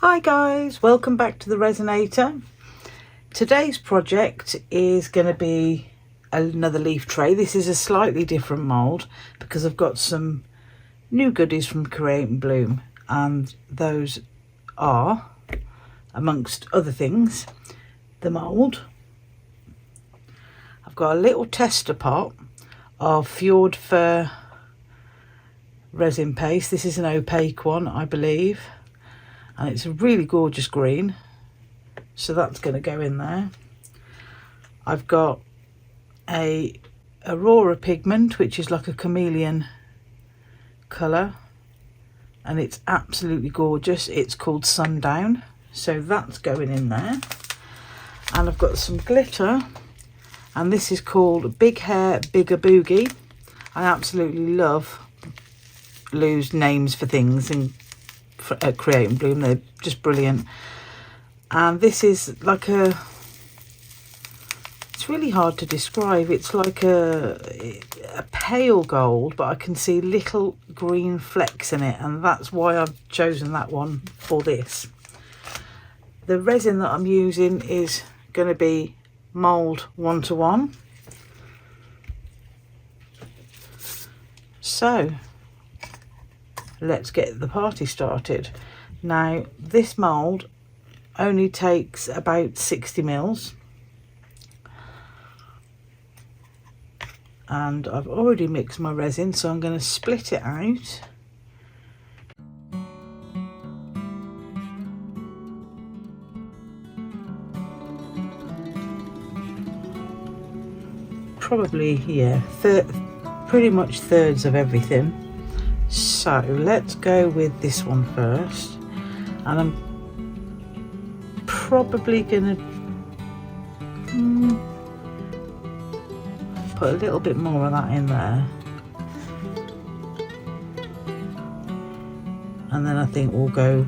Hi guys, welcome back to the Resinator. Today's project is going to be another leaf tray. This is a slightly different mould because I've got some new goodies from Create and Bloom, and those are, amongst other things, the mould. I've got a little tester pot of Fjord Fir resin paste. This is an opaque one, I believe, and it's a really gorgeous green, so that's going to go in there. I've got a Aurora pigment, which is like a chameleon colour, and it's absolutely gorgeous. It's called Sundown, so that's going in there. And I've got some glitter, and this is called Big Hair Bigger Boogie. I absolutely love Lou's names for things and Create and Bloom. They're just brilliant. And this is like it's really hard to describe. It's like a pale gold, but I can see little green flecks in it, and that's why I've chosen that one for this. The resin that I'm using is going to be mould 1:1. So let's get the party started. Now, this mould only takes about 60 mils, and I've already mixed my resin, so I'm going to split it out. Probably, yeah, pretty much thirds of everything. So let's go with this one first, and I'm probably gonna put a little bit more of that in there, and then I think we'll go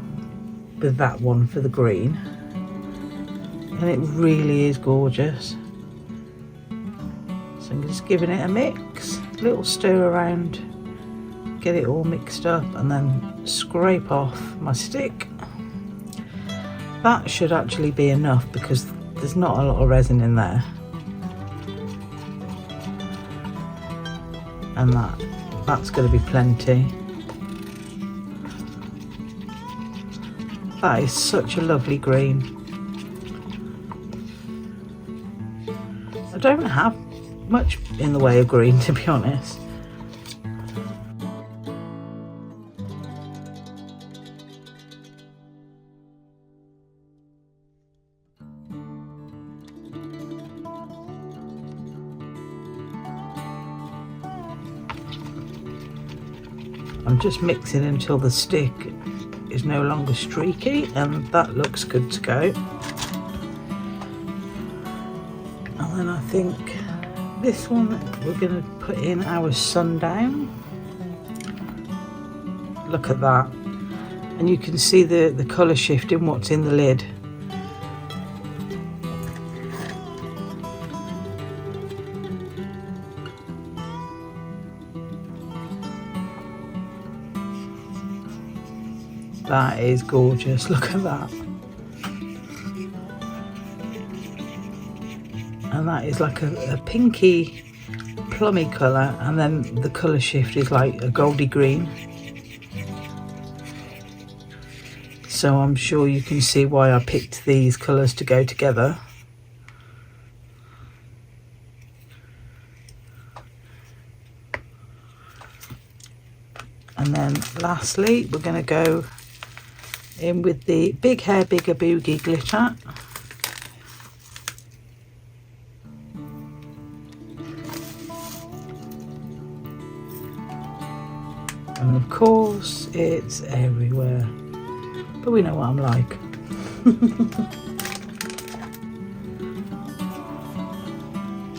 with that one for the green, and it really is gorgeous. So I'm just giving it a mix, a little stir around, get it all mixed up, and then scrape off my stick. That should actually be enough because there's not a lot of resin in there, and that's going to be plenty. That is such a lovely green. I don't have much in the way of green, to be honest. I'm just mixing until the stick is no longer streaky, and that looks good to go. And then I think this one we're going to put in our Sundown. Look at that, and you can see the colour shift in what's in the lid. That is gorgeous, look at that. And that is like a pinky plummy colour, and then the colour shift is like a goldy green. So I'm sure you can see why I picked these colours to go together. And then lastly, we're going to go in with the Big Hair Bigger Boogie glitter. And of course it's everywhere, but we know what I'm like.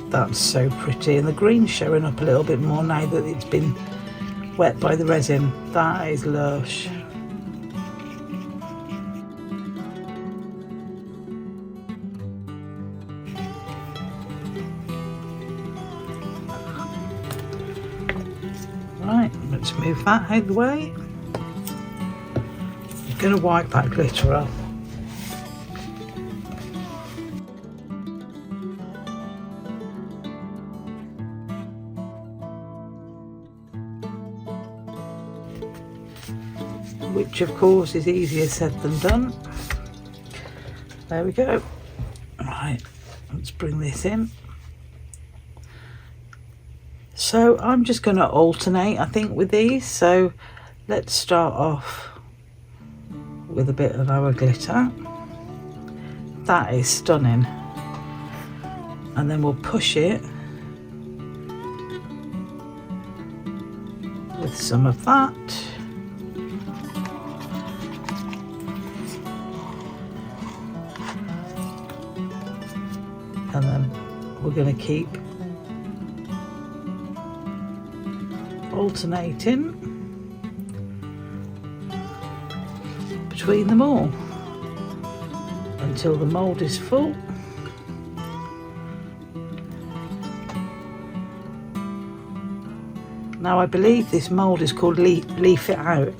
That's so pretty, and the green's showing up a little bit more now that it's been wet by the resin. That is lush. Right, let's move that out of the way. I'm going to wipe that glitter off. Which of course is easier said than done. There we go. Right, let's bring this in. So I'm just going to alternate, I think, with these. So let's start off with a bit of our glitter. That is stunning. And then we'll push it with some of that. And then we're going to keep alternating between them all until the mould is full. Now I believe this mould is called Leaf It Out.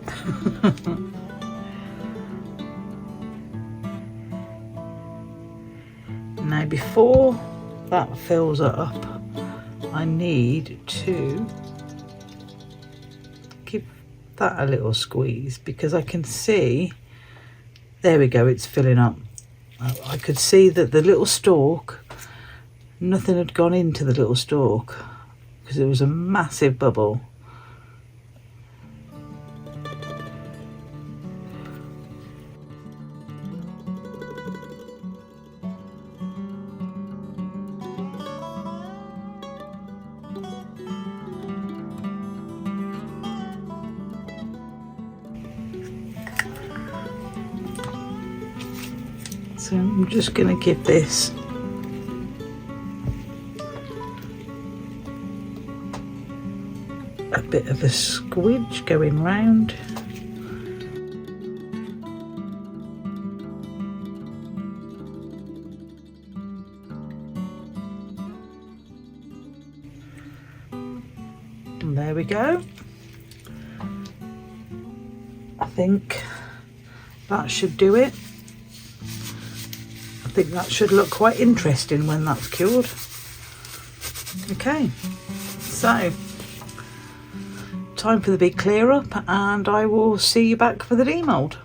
Now before that fills up, I need to give that a little squeeze because I can see, there we go, it's filling up. I could see that the little stalk, nothing had gone into the little stalk because it was a massive bubble. So I'm just going to give this a bit of a squidge going round. And there we go. I think that should do it. I think that should look quite interesting when that's cured. Okay, so time for the big clear up, and I will see you back for the demould.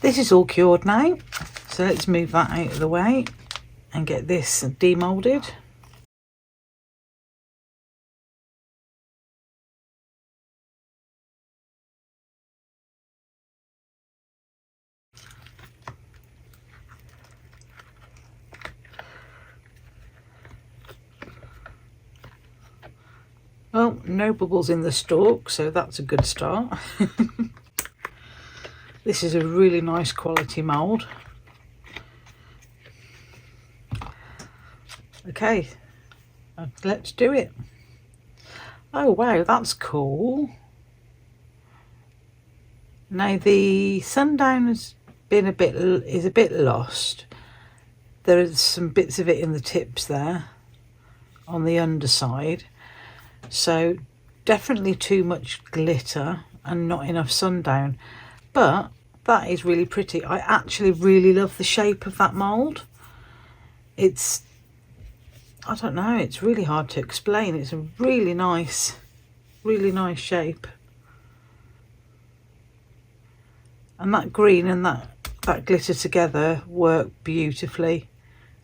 This is all cured now, so let's move that out of the way and get this demoulded. Well, no bubbles in the stalk, so that's a good start. This is a really nice quality mould. Okay, let's do it. Oh wow, that's cool. Now the sundown has been a bit lost. There are some bits of it in the tips there on the underside. So definitely too much glitter and not enough sundown, but that is really pretty. I actually really love the shape of that mould. It's, I don't know, it's really hard to explain. It's a really nice shape. And that green and that glitter together work beautifully.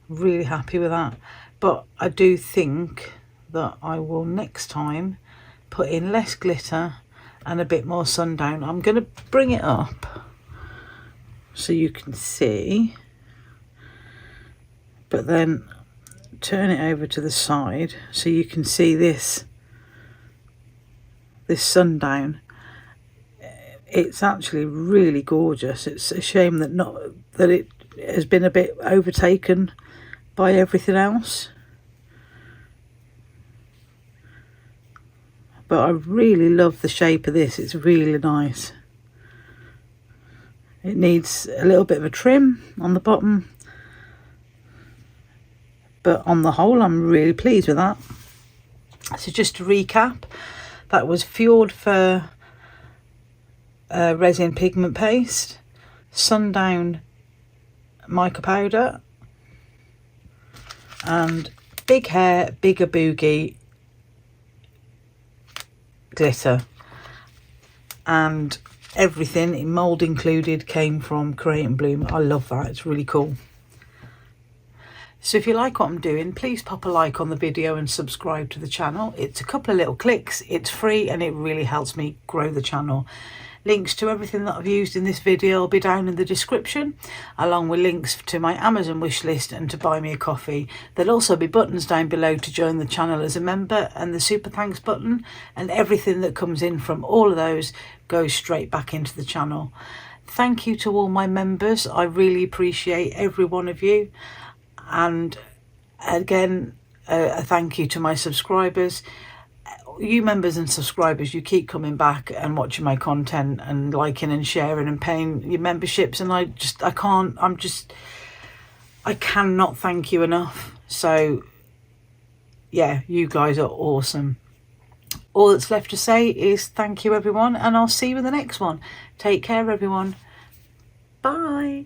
Really happy with that. But I do think that I will next time put in less glitter and a bit more sundown. I'm going to bring it up so you can see, but then turn it over to the side so you can see this sundown. It's actually really gorgeous. It's a shame that it has been a bit overtaken by everything else. But I really love the shape of this. It's really nice. It needs a little bit of a trim on the bottom, but on the whole I'm really pleased with that. So just to recap, That was Fjord Fur resin pigment paste, Sundown mica powder, and Big Hair Bigger Boogie glitter. And everything, in mould included, came from Create and Bloom. I love that, it's really cool. So if you like what I'm doing, please pop a like on the video and subscribe to the channel. It's a couple of little clicks, it's free, and it really helps me grow the channel. Links to everything that I've used in this video will be down in the description, along with links to my Amazon wishlist and to buy me a coffee. There'll also be buttons down below to join the channel as a member, and the super thanks button, and everything that comes in from all of those goes straight back into the channel. Thank you to all my members. I really appreciate every one of you. And again, a thank you to my subscribers. You members and subscribers, you keep coming back and watching my content and liking and sharing and paying your memberships, and I cannot thank you enough. So yeah, you guys are awesome. All that's left to say is thank you everyone, and I'll see you in the next one. Take care everyone. Bye.